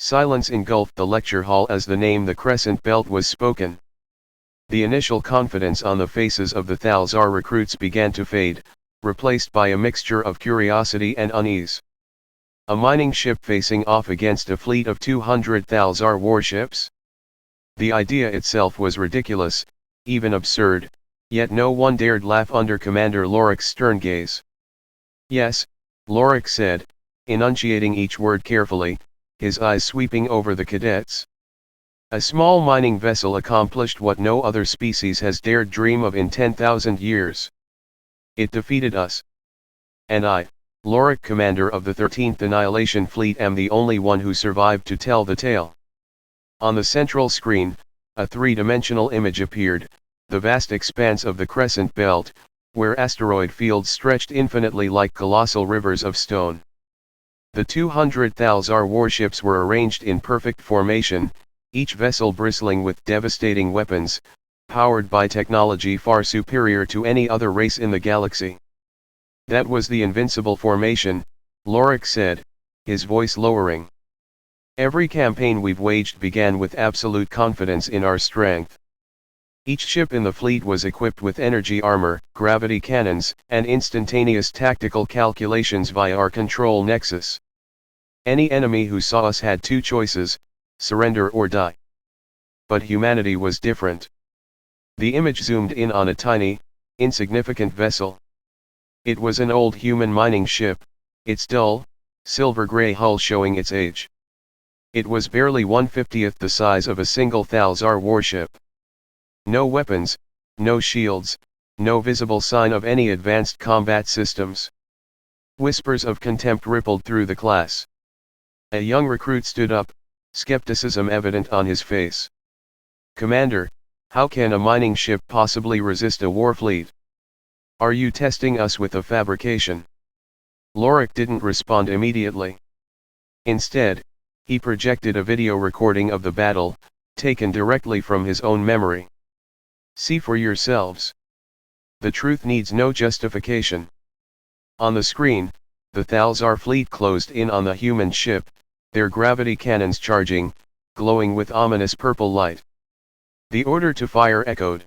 Silence engulfed the lecture hall as the name the Crescent Belt was spoken. The initial confidence on the faces of the Thal'Xar recruits began to fade, replaced by a mixture of curiosity and unease. A mining ship facing off against a fleet of 200 Thal'Xar warships? The idea itself was ridiculous, even absurd, yet no one dared laugh under Commander Lorak's stern gaze. Yes, Lorak said, enunciating each word carefully, his eyes sweeping over the cadets. A small mining vessel accomplished what no other species has dared dream of in 10,000 years. It defeated us. And I, Lorak, commander of the 13th Annihilation Fleet, am the only one who survived to tell the tale. On the central screen, a three-dimensional image appeared, the vast expanse of the Crescent Belt, where asteroid fields stretched infinitely like colossal rivers of stone. The 200 Thal'Xar warships were arranged in perfect formation, each vessel bristling with devastating weapons, powered by technology far superior to any other race in the galaxy. That was the invincible formation, Lorak said, his voice lowering. Every campaign we've waged began with absolute confidence in our strength. Each ship in the fleet was equipped with energy armor, gravity cannons, and instantaneous tactical calculations via our control nexus. Any enemy who saw us had two choices: surrender or die. But humanity was different. The image zoomed in on a tiny, insignificant vessel. It was an old human mining ship, its dull, silver-gray hull showing its age. It was barely 1/50th the size of a single Thal'Xar warship. No weapons, no shields, no visible sign of any advanced combat systems. Whispers of contempt rippled through the class. A young recruit stood up, skepticism evident on his face. "Commander, how can a mining ship possibly resist a war fleet? Are you testing us with a fabrication?" Lorak didn't respond immediately. Instead, he projected a video recording of the battle, taken directly from his own memory. "See for yourselves. The truth needs no justification." On the screen, the Thal'Xar fleet closed in on the human ship, their gravity cannons charging, glowing with ominous purple light. The order to fire echoed.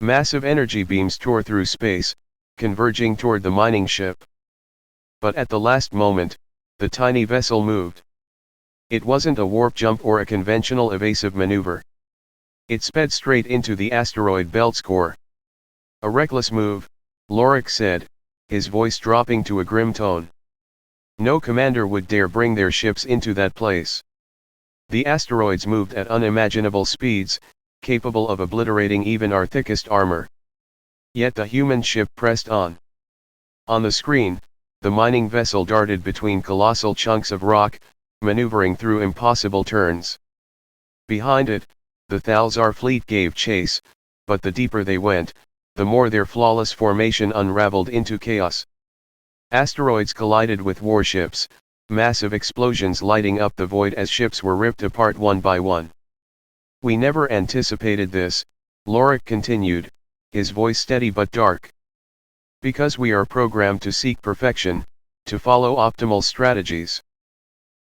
Massive energy beams tore through space, converging toward the mining ship. But at the last moment, the tiny vessel moved. It wasn't a warp jump or a conventional evasive maneuver. It sped straight into the asteroid belt's core. "A reckless move," Lorak said, his voice dropping to a grim tone. "No commander would dare bring their ships into that place. The asteroids moved at unimaginable speeds, capable of obliterating even our thickest armor. Yet the human ship pressed on." On the screen, the mining vessel darted between colossal chunks of rock, maneuvering through impossible turns. Behind it, the Thal'Xar fleet gave chase, but the deeper they went, the more their flawless formation unraveled into chaos. Asteroids collided with warships, massive explosions lighting up the void as ships were ripped apart one by one. "We never anticipated this," Lorak continued, his voice steady but dark. "Because we are programmed to seek perfection, to follow optimal strategies.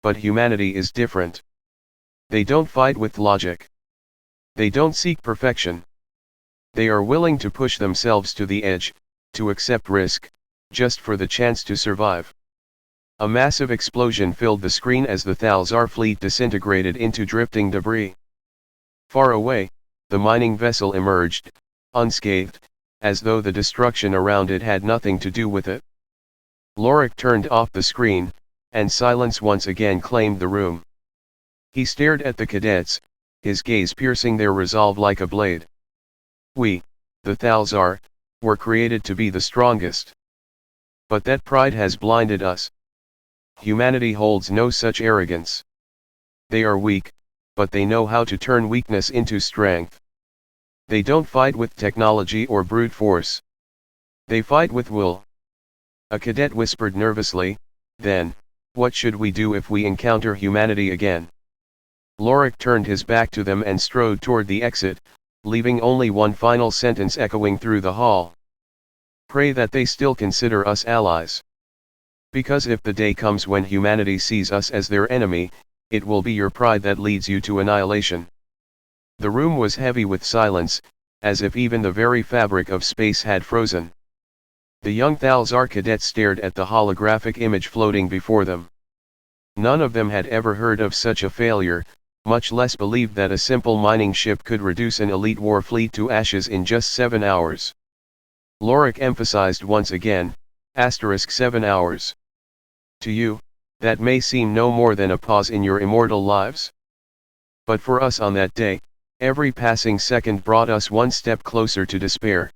But humanity is different. They don't fight with logic. They don't seek perfection. They are willing to push themselves to the edge, to accept risk, just for the chance to survive." A massive explosion filled the screen as the Thal'Xar fleet disintegrated into drifting debris. Far away, the mining vessel emerged, unscathed, as though the destruction around it had nothing to do with it. Lorak turned off the screen, and silence once again claimed the room. He stared at the cadets, his gaze piercing their resolve like a blade. "We, the Thal'Xar, were created to be the strongest. But that pride has blinded us. Humanity holds no such arrogance. They are weak, but they know how to turn weakness into strength. They don't fight with technology or brute force. They fight with will." A cadet whispered nervously, "Then, what should we do if we encounter humanity again?" Lorak turned his back to them and strode toward the exit, leaving only one final sentence echoing through the hall. "Pray that they still consider us allies. Because if the day comes when humanity sees us as their enemy, it will be your pride that leads you to annihilation. The room was heavy with silence, as if even the very fabric of space had frozen. The young Thal'Xar cadets stared at the holographic image floating before them. None of them had ever heard of such a failure, much less believed that a simple mining ship could reduce an elite war fleet to ashes in just 7 hours. Lorak emphasized once again, *7 hours. To you, that may seem no more than a pause in your immortal lives. But for us on that day, every passing second brought us one step closer to despair.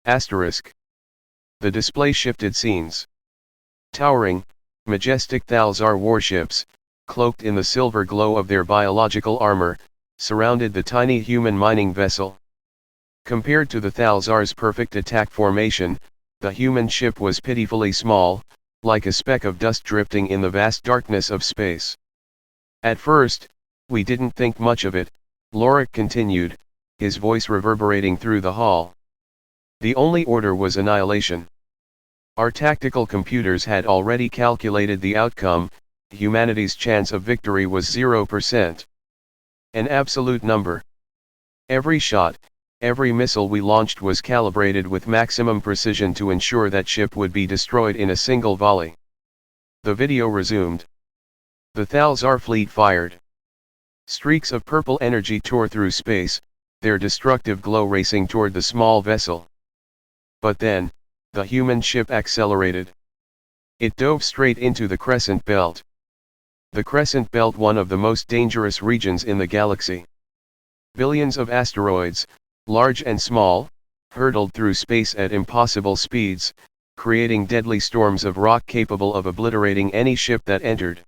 The display shifted scenes. Towering, majestic Thal'Xar warships, cloaked in the silver glow of their biological armor, surrounded the tiny human mining vessel. Compared to the Thal'Xar's perfect attack formation, the human ship was pitifully small, like a speck of dust drifting in the vast darkness of space. At first, we didn't think much of it, Lorak continued, his voice reverberating through the hall. The only order was annihilation. Our tactical computers had already calculated the outcome. Humanity's chance of victory was 0%. An absolute number. Every shot, every missile we launched was calibrated with maximum precision to ensure that ship would be destroyed in a single volley. The video resumed. The Thal'Xar fleet fired. Streaks of purple energy tore through space, their destructive glow racing toward the small vessel. But then, the human ship accelerated. It dove straight into the Crescent Belt. The Crescent Belt, one of the most dangerous regions in the galaxy. Billions of asteroids, large and small, hurtled through space at impossible speeds, creating deadly storms of rock capable of obliterating any ship that entered.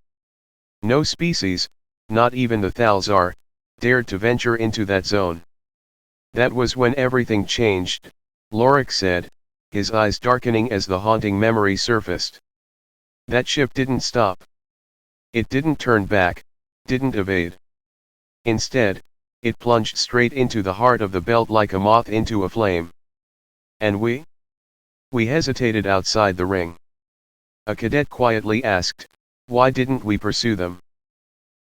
No species, not even the Thal'Xar, dared to venture into that zone. That was when everything changed, Lorak said, his eyes darkening as the haunting memory surfaced. That ship didn't stop. It didn't turn back, didn't evade. Instead, it plunged straight into the heart of the belt like a moth into a flame. And we? We hesitated outside the ring. A cadet quietly asked, why didn't we pursue them?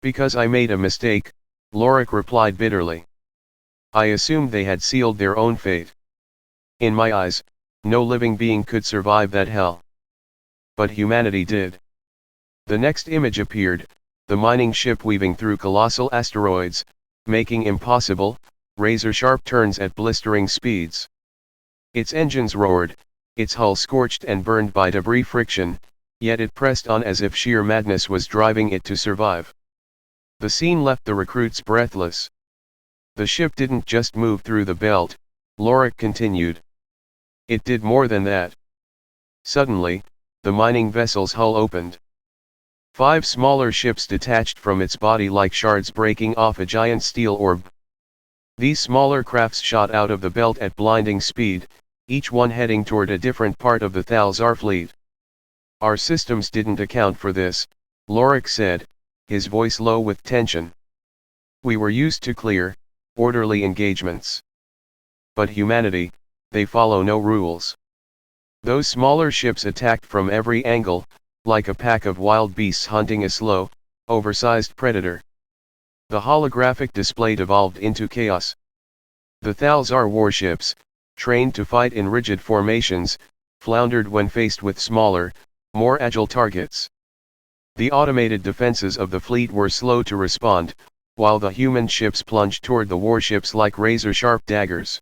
Because I made a mistake, Lorak replied bitterly. I assumed they had sealed their own fate. In my eyes, no living being could survive that hell. But humanity did. The next image appeared, the mining ship weaving through colossal asteroids, making impossible, razor-sharp turns at blistering speeds. Its engines roared, its hull scorched and burned by debris friction, yet it pressed on as if sheer madness was driving it to survive. The scene left the recruits breathless. The ship didn't just move through the belt, Lorak continued. It did more than that. Suddenly, the mining vessel's hull opened. 5 smaller ships detached from its body like shards breaking off a giant steel orb. These smaller crafts shot out of the belt at blinding speed, each one heading toward a different part of the Thal'Xar fleet. Our systems didn't account for this, Lorak said, his voice low with tension. We were used to clear, orderly engagements. But humanity, they follow no rules. Those smaller ships attacked from every angle, like a pack of wild beasts hunting a slow, oversized predator. The holographic display devolved into chaos. The Thal'Xar warships, trained to fight in rigid formations, floundered when faced with smaller, more agile targets. The automated defenses of the fleet were slow to respond, while the human ships plunged toward the warships like razor-sharp daggers.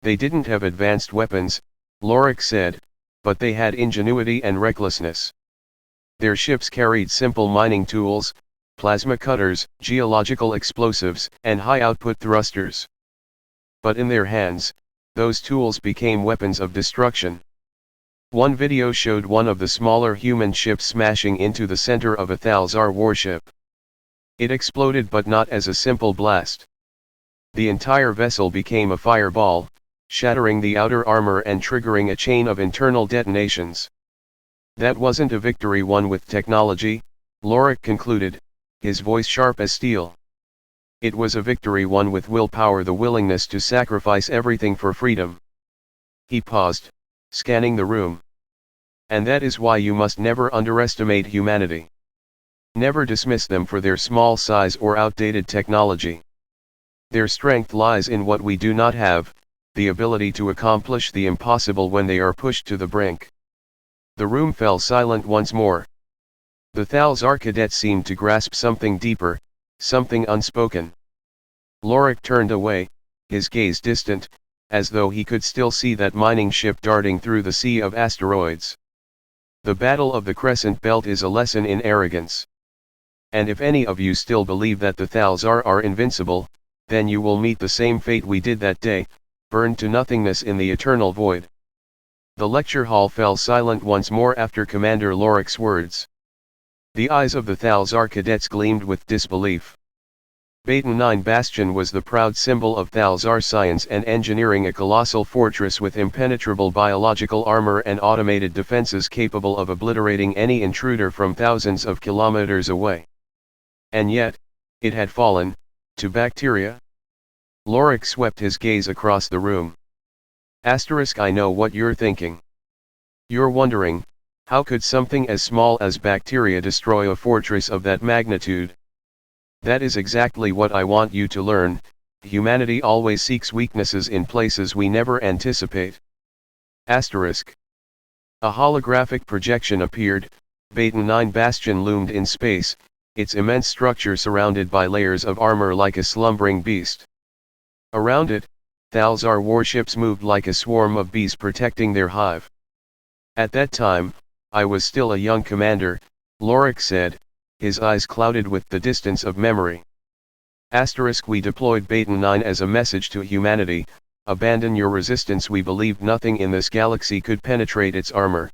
They didn't have advanced weapons, Lorak said, but they had ingenuity and recklessness. Their ships carried simple mining tools, plasma cutters, geological explosives, and high-output thrusters. But in their hands, those tools became weapons of destruction. One video showed one of the smaller human ships smashing into the center of a Thal'Xar warship. It exploded, but not as a simple blast. The entire vessel became a fireball, shattering the outer armor and triggering a chain of internal detonations. That wasn't a victory won with technology, Lorak concluded, his voice sharp as steel. It was a victory won with willpower, the willingness to sacrifice everything for freedom. He paused, scanning the room. And that is why you must never underestimate humanity. Never dismiss them for their small size or outdated technology. Their strength lies in what we do not have, the ability to accomplish the impossible when they are pushed to the brink. The room fell silent once more. The Thal'Xar cadet seemed to grasp something deeper, something unspoken. Lorak turned away, his gaze distant, as though he could still see that mining ship darting through the sea of asteroids. The Battle of the Crescent Belt is a lesson in arrogance. And if any of you still believe that the Thal'Xar are invincible, then you will meet the same fate we did that day, burned to nothingness in the eternal void. The lecture hall fell silent once more after Commander Lorak's words. The eyes of the Thal'Xar cadets gleamed with disbelief. Beta 9 Bastion was the proud symbol of Thal'Xar science and engineering, a colossal fortress with impenetrable biological armor and automated defenses capable of obliterating any intruder from thousands of kilometers away. And yet, it had fallen, to bacteria? Lorak swept his gaze across the room. I know what you're thinking. You're wondering, how could something as small as bacteria destroy a fortress of that magnitude? That is exactly what I want you to learn. Humanity always seeks weaknesses in places we never anticipate. A holographic projection appeared. Beta 9 Bastion loomed in space, its immense structure surrounded by layers of armor like a slumbering beast. Around it, Thal'Xar warships moved like a swarm of bees protecting their hive. At that time, I was still a young commander, Lorak said, his eyes clouded with the distance of memory. We deployed Beta 9 as a message to humanity: abandon your resistance. We believed nothing in this galaxy could penetrate its armor.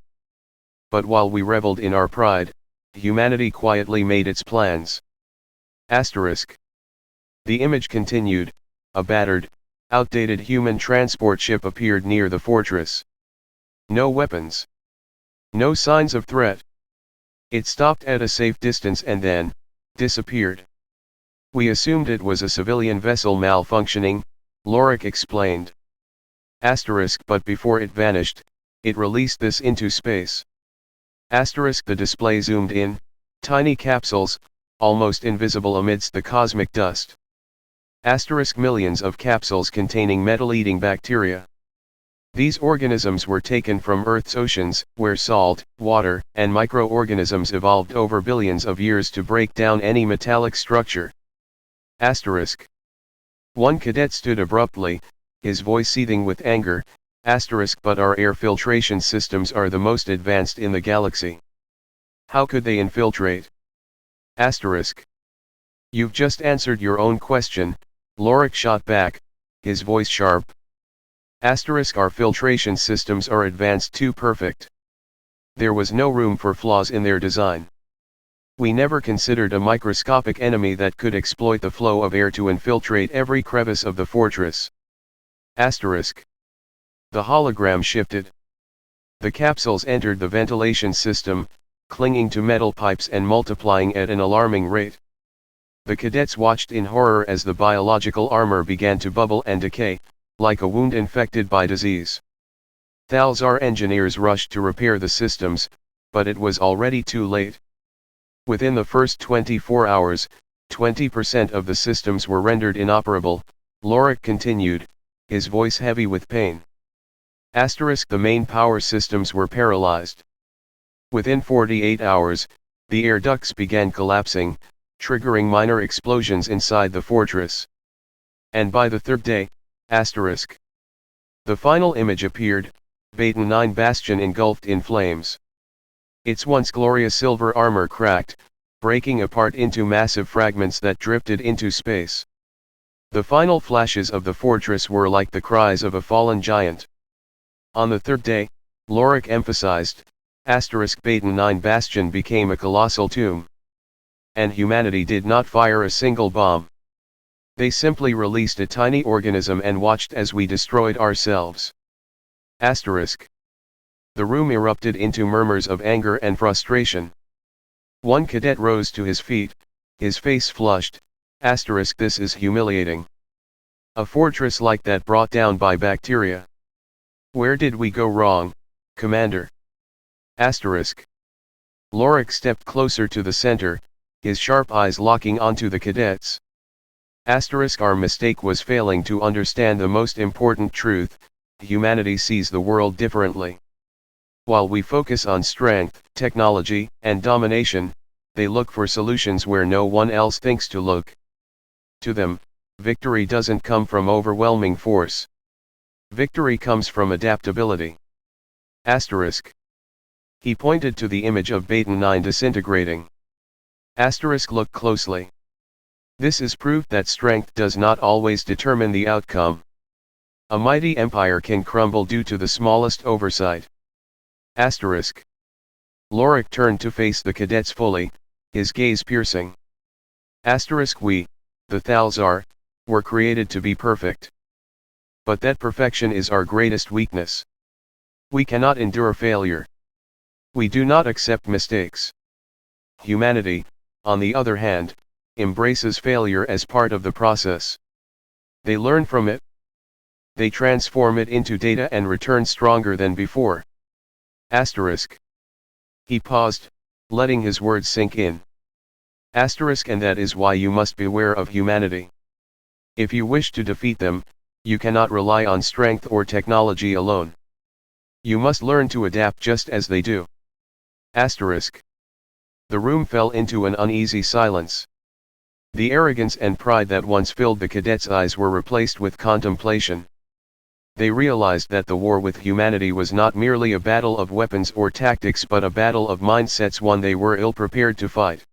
But while we reveled in our pride, humanity quietly made its plans. The image continued. A battered, outdated human transport ship appeared near the fortress. No weapons. No signs of threat. It stopped at a safe distance and then disappeared. We assumed it was a civilian vessel malfunctioning, Lorak explained. But before it vanished, it released this into space. The display zoomed in, tiny capsules, almost invisible amidst the cosmic dust. Millions of capsules containing metal-eating bacteria. These organisms were taken from Earth's oceans, where salt, water, and microorganisms evolved over billions of years to break down any metallic structure. One cadet stood abruptly, his voice seething with anger. But our air filtration systems are the most advanced in the galaxy. How could they infiltrate? You've just answered your own question, Lorak shot back, his voice sharp. Our filtration systems are advanced too perfect. There was no room for flaws in their design. We never considered a microscopic enemy that could exploit the flow of air to infiltrate every crevice of the fortress. The hologram shifted. The capsules entered the ventilation system, clinging to metal pipes and multiplying at an alarming rate. The cadets watched in horror as the biological armor began to bubble and decay, like a wound infected by disease. Thal'Xar engineers rushed to repair the systems, but it was already too late. Within the first 24 hours, 20% of the systems were rendered inoperable, Lorak continued, his voice heavy with pain. The main power systems were paralyzed. Within 48 hours, the air ducts began collapsing, triggering minor explosions inside the fortress. And by the third day, the final image appeared, Beta 9 Bastion engulfed in flames. Its once glorious silver armor cracked, breaking apart into massive fragments that drifted into space. The final flashes of the fortress were like the cries of a fallen giant. On the third day, Lorak emphasized, Beta 9 Bastion became a colossal tomb. And humanity did not fire a single bomb. They simply released a tiny organism and watched as we destroyed ourselves. The room erupted into murmurs of anger and frustration. One cadet rose to his feet, his face flushed. This is humiliating. A fortress like that brought down by bacteria. Where did we go wrong, Commander? Lorak stepped closer to the center, his sharp eyes locking onto the cadets. Our mistake was failing to understand the most important truth: humanity sees the world differently. While we focus on strength, technology, and domination, they look for solutions where no one else thinks to look. To them, victory doesn't come from overwhelming force. Victory comes from adaptability. He pointed to the image of Beta 9 disintegrating. Looked closely. This is proof that strength does not always determine the outcome. A mighty empire can crumble due to the smallest oversight. Lorak turned to face the cadets fully, his gaze piercing. We, the Thal'Xar, were created to be perfect. But that perfection is our greatest weakness. We cannot endure failure. We do not accept mistakes. Humanity, on the other hand, embraces failure as part of the process. They learn from it. They transform it into data and return stronger than before. He paused, letting his words sink in. And that is why you must beware of humanity. If you wish to defeat them, you cannot rely on strength or technology alone. You must learn to adapt just as they do. The room fell into an uneasy silence. The arrogance and pride that once filled the cadets' eyes were replaced with contemplation. They realized that the war with humanity was not merely a battle of weapons or tactics but a battle of mindsets, one they were ill-prepared to fight.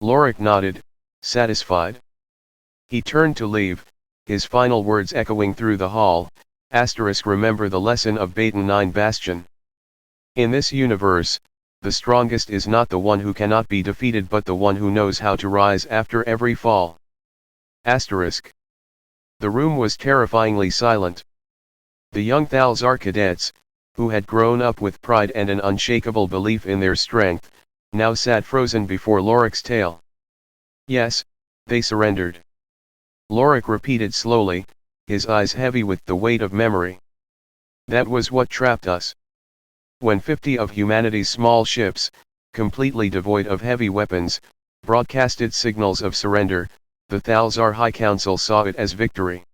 Lorak nodded, satisfied. He turned to leave, his final words echoing through the hall. Remember the lesson of Beta 9 Bastion. In this universe, the strongest is not the one who cannot be defeated but the one who knows how to rise after every fall. The room was terrifyingly silent. The young Thal'Xar cadets, who had grown up with pride and an unshakable belief in their strength, now sat frozen before Lorak's tale. Yes, they surrendered. Lorak repeated slowly, his eyes heavy with the weight of memory. That was what trapped us. When 50 of humanity's small ships, completely devoid of heavy weapons, broadcasted signals of surrender, the Thal'Xar High Council saw it as victory.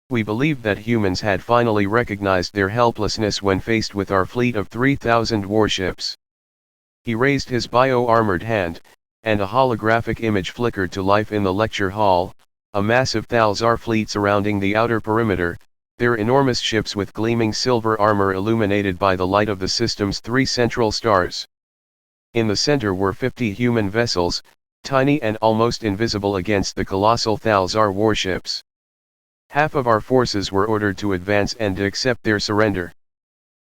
We believed that humans had finally recognized their helplessness when faced with our fleet of 3,000 warships. He raised his bio-armored hand, and a holographic image flickered to life in the lecture hall, a massive Thal'Xar fleet surrounding the outer perimeter, their enormous ships with gleaming silver armor illuminated by the light of the system's 3 central stars. In the center were 50 human vessels, tiny and almost invisible against the colossal Thal'Xar warships. Half of our forces were ordered to advance and to accept their surrender.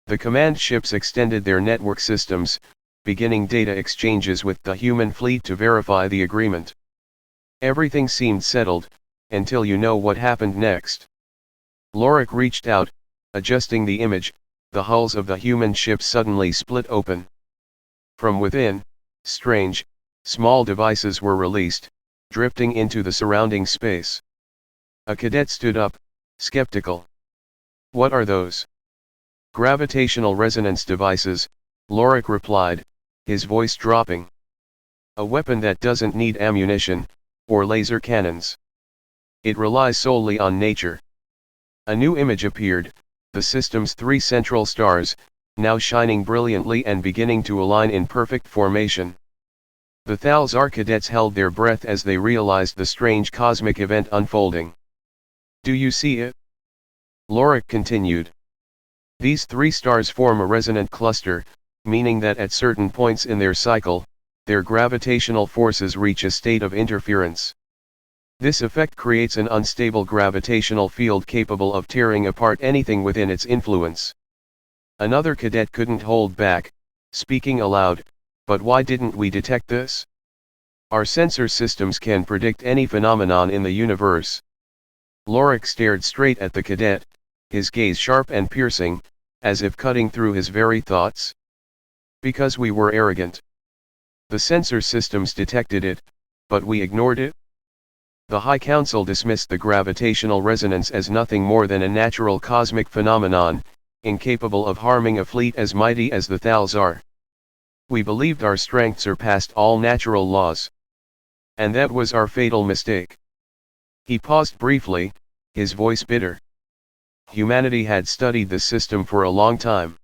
The command ships extended their network systems, beginning data exchanges with the human fleet to verify the agreement. Everything seemed settled, until you know what happened next. Lorak reached out, adjusting the image. The hulls of the human ships suddenly split open. From within, strange, small devices were released, drifting into the surrounding space. A cadet stood up, skeptical. What are those? Gravitational resonance devices, Lorak replied, his voice dropping. A weapon that doesn't need ammunition, or laser cannons. It relies solely on nature. A new image appeared, the system's 3 central stars, now shining brilliantly and beginning to align in perfect formation. The Thal'Xar cadets held their breath as they realized the strange cosmic event unfolding. Do you see it? Lorak continued. These 3 stars form a resonant cluster, meaning that at certain points in their cycle, their gravitational forces reach a state of interference. This effect creates an unstable gravitational field capable of tearing apart anything within its influence. Another cadet couldn't hold back, speaking aloud, but why didn't we detect this? Our sensor systems can predict any phenomenon in the universe. Lorak stared straight at the cadet, his gaze sharp and piercing, as if cutting through his very thoughts. Because we were arrogant. The sensor systems detected it, but we ignored it. The High Council dismissed the gravitational resonance as nothing more than a natural cosmic phenomenon, incapable of harming a fleet as mighty as the Thal'Xar. We believed our strength surpassed all natural laws. And that was our fatal mistake. He paused briefly, his voice bitter. Humanity had studied the system for a long time.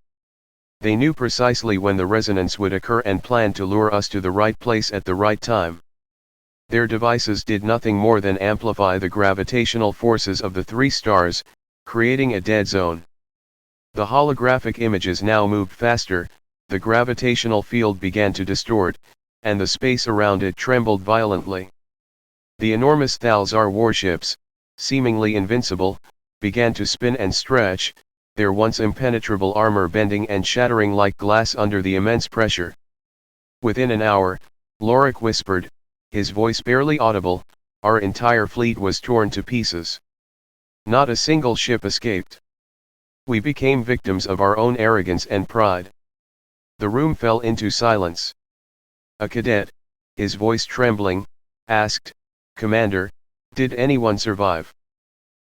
They knew precisely when the resonance would occur and planned to lure us to the right place at the right time. Their devices did nothing more than amplify the gravitational forces of the three stars, creating a dead zone. The holographic images now moved faster, the gravitational field began to distort, and the space around it trembled violently. The enormous Thal'Xar warships, seemingly invincible, began to spin and stretch, their once impenetrable armor bending and shattering like glass under the immense pressure. Within an hour, Lorak whispered, his voice barely audible, our entire fleet was torn to pieces. Not a single ship escaped. We became victims of our own arrogance and pride. The room fell into silence. A cadet, his voice trembling, asked, Commander, did anyone survive?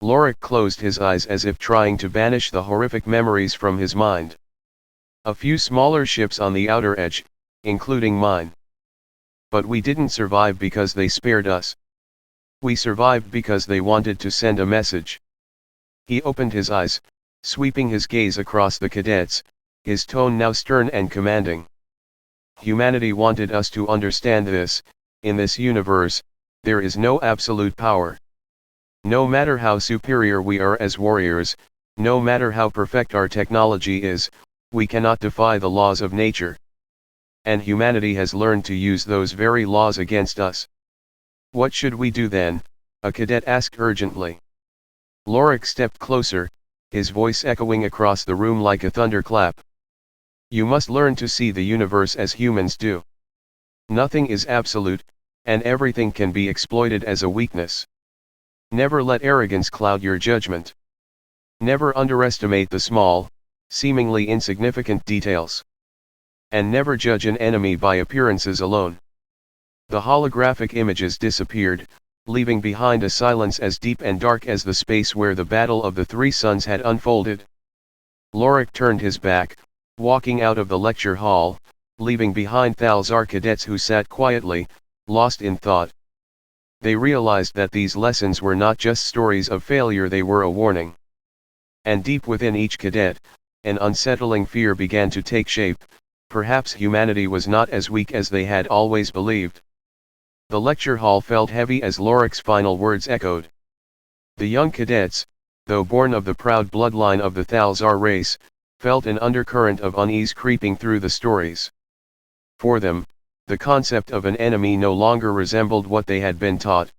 Lorak closed his eyes as if trying to banish the horrific memories from his mind. A few smaller ships on the outer edge, including mine. But we didn't survive because they spared us. We survived because they wanted to send a message. He opened his eyes, sweeping his gaze across the cadets, his tone now stern and commanding. Humanity wanted us to understand this: in this universe, there is no absolute power. No matter how superior we are as warriors, no matter how perfect our technology is, we cannot defy the laws of nature. And humanity has learned to use those very laws against us. What should we do then? A cadet asked urgently. Lorak stepped closer, his voice echoing across the room like a thunderclap. You must learn to see the universe as humans do. Nothing is absolute, and everything can be exploited as a weakness. Never let arrogance cloud your judgment. Never underestimate the small, seemingly insignificant details. And never judge an enemy by appearances alone. The holographic images disappeared, leaving behind a silence as deep and dark as the space where the Battle of the Three Suns had unfolded. Lorak turned his back, walking out of the lecture hall, leaving behind Thal'Xar cadets who sat quietly, lost in thought. They realized that these lessons were not just stories of failure, they were a warning. And deep within each cadet, an unsettling fear began to take shape. Perhaps humanity was not as weak as they had always believed. The lecture hall felt heavy as Lorak's final words echoed. The young cadets, though born of the proud bloodline of the Thal'Xar race, felt an undercurrent of unease creeping through the stories. For them, the concept of an enemy no longer resembled what they had been taught.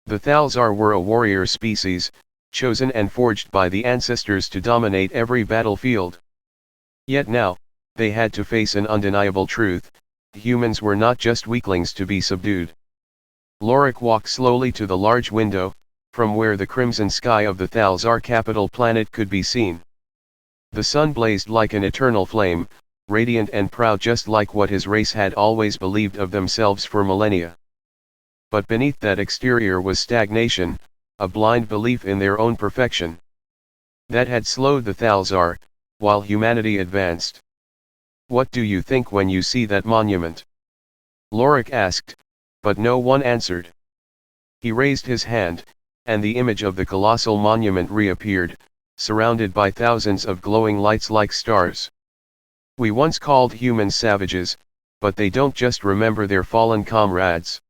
The Thal'Xar were a warrior species, chosen and forged by the ancestors to dominate every battlefield. Yet now, they had to face an undeniable truth: humans were not just weaklings to be subdued. Lorak walked slowly to the large window, from where the crimson sky of the Thal'Xar capital planet could be seen. The sun blazed like an eternal flame, radiant and proud, just like what his race had always believed of themselves for millennia. But beneath that exterior was stagnation, a blind belief in their own perfection. That had slowed the Thal'Xar, while humanity advanced. What do you think when you see that monument? Lorak asked, but no one answered. He raised his hand, and the image of the colossal monument reappeared, surrounded by thousands of glowing lights like stars. We once called humans savages, but they don't just remember their fallen comrades.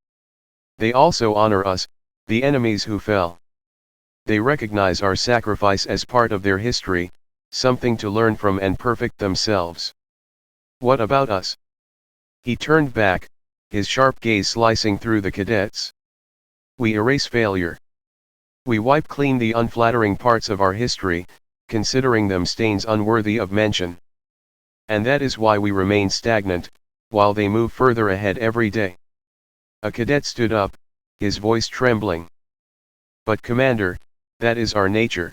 They also honor us, the enemies who fell. They recognize our sacrifice as part of their history, something to learn from and perfect themselves. What about us? He turned back, his sharp gaze slicing through the cadets. We erase failure. We wipe clean the unflattering parts of our history, considering them stains unworthy of mention. And that is why we remain stagnant, while they move further ahead every day. A cadet stood up, his voice trembling. But Commander, that is our nature.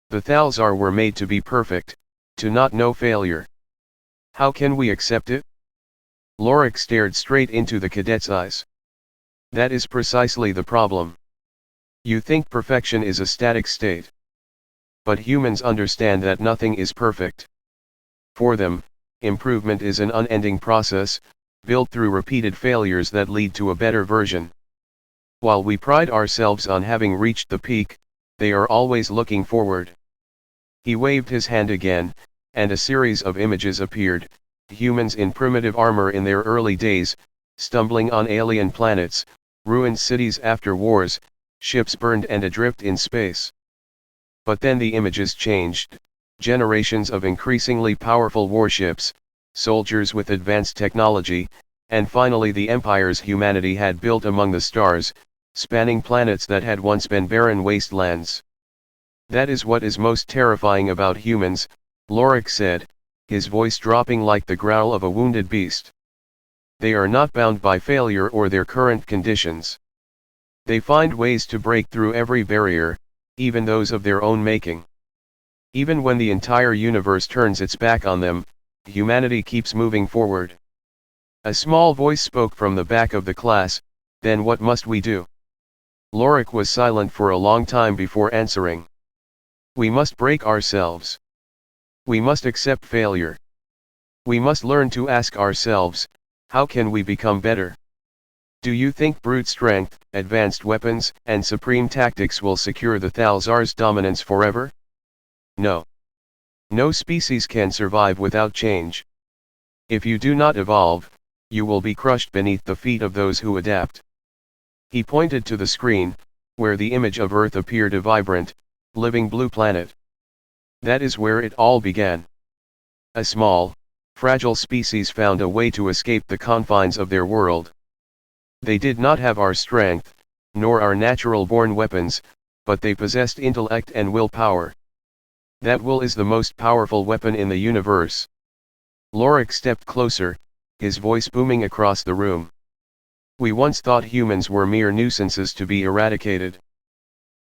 The Thal'Xar were made to be perfect, to not know failure. How can we accept it? Lorak stared straight into the cadet's eyes. That is precisely the problem. You think perfection is a static state. But humans understand that nothing is perfect. For them, improvement is an unending process, built through repeated failures that lead to a better version. While we pride ourselves on having reached the peak, they are always looking forward. He waved his hand again, and a series of images appeared, humans in primitive armor in their early days, stumbling on alien planets, ruined cities after wars, ships burned and adrift in space. But then the images changed, generations of increasingly powerful warships, soldiers with advanced technology, and finally the empires humanity had built among the stars, spanning planets that had once been barren wastelands. That is what is most terrifying about humans, Lorak said, his voice dropping like the growl of a wounded beast. They are not bound by failure or their current conditions. They find ways to break through every barrier, even those of their own making. Even when the entire universe turns its back on them, humanity keeps moving forward. A small voice spoke from the back of the class, "Then what must we do?" Lorak was silent for a long time before answering. "We must break ourselves. We must accept failure. We must learn to ask ourselves, how can we become better? Do you think brute strength, advanced weapons, and supreme tactics will secure the Thal'Xar's dominance forever? No. No species can survive without change. If you do not evolve, you will be crushed beneath the feet of those who adapt." He pointed to the screen, where the image of Earth appeared, a vibrant, living blue planet. That is where it all began. A small, fragile species found a way to escape the confines of their world. They did not have our strength, nor our natural-born weapons, but they possessed intellect and willpower. That will is the most powerful weapon in the universe. Lorak stepped closer, his voice booming across the room. We once thought humans were mere nuisances to be eradicated.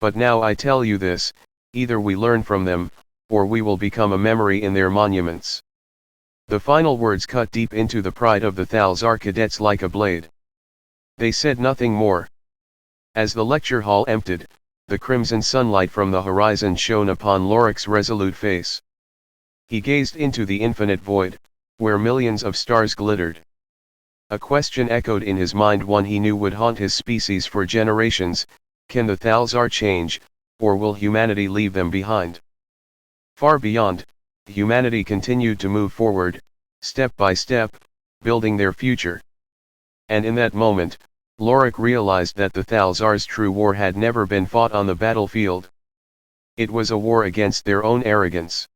But now I tell you this, either we learn from them, or we will become a memory in their monuments. The final words cut deep into the pride of the Thal'Xar cadets like a blade. They said nothing more. As the lecture hall emptied, the crimson sunlight from the horizon shone upon Lorak's resolute face. He gazed into the infinite void, where millions of stars glittered. A question echoed in his mind, one he knew would haunt his species for generations: can the Thal'Xar change, or will humanity leave them behind? Far beyond, humanity continued to move forward, step by step, building their future. And in that moment, Lorak realized that the Thal'Xar's true war had never been fought on the battlefield. It was a war against their own arrogance.